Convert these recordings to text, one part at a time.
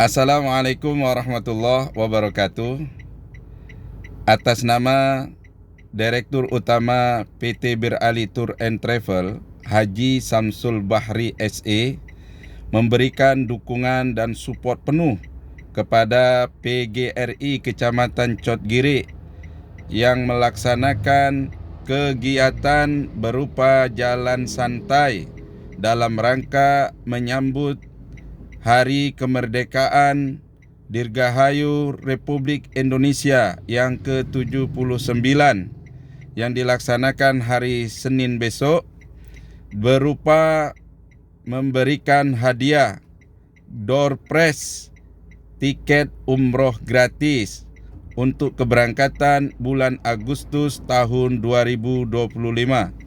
Assalamualaikum warahmatullahi wabarakatuh. Atas nama Direktur Utama PT Bir Ali Tour and Travel, Haji Samsul Bahri SE, memberikan dukungan dan support penuh kepada PGRI Kecamatan Cotgiri yang melaksanakan kegiatan berupa jalan santai dalam rangka menyambut Hari Kemerdekaan Dirgahayu Republik Indonesia yang ke-79 yang dilaksanakan hari Senin besok, berupa memberikan hadiah door prize tiket umroh gratis untuk keberangkatan bulan Agustus tahun 2025.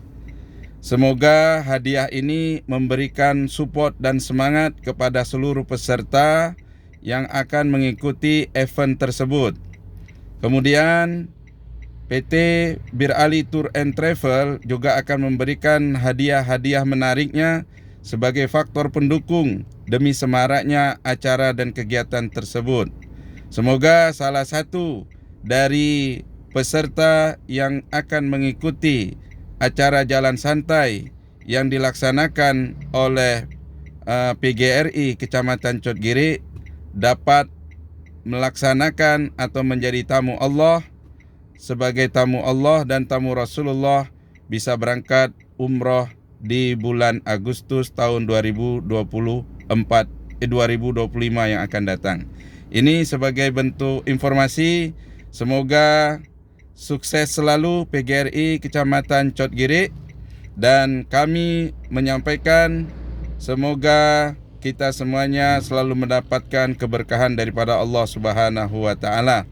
Semoga hadiah ini memberikan support dan semangat kepada seluruh peserta yang akan mengikuti event tersebut. Kemudian PT Bir Ali Tour and Travel juga akan memberikan hadiah-hadiah menariknya sebagai faktor pendukung demi semaraknya acara dan kegiatan tersebut. Semoga salah satu dari peserta yang akan mengikuti acara jalan santai yang dilaksanakan oleh PGRI Kecamatan Cotgiri dapat melaksanakan atau menjadi tamu Allah, sebagai tamu Allah dan tamu Rasulullah, bisa berangkat umroh di bulan Agustus tahun 2025 yang akan datang. Ini sebagai bentuk informasi. Semoga sukses selalu PGRI Kecamatan Cotgiri, dan kami menyampaikan semoga kita semuanya selalu mendapatkan keberkahan daripada Allah Subhanahu wa taala.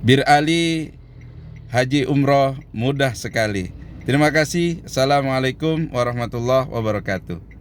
Bir Ali Haji Umroh mudah sekali. Terima kasih. Assalamualaikum warahmatullahi wabarakatuh.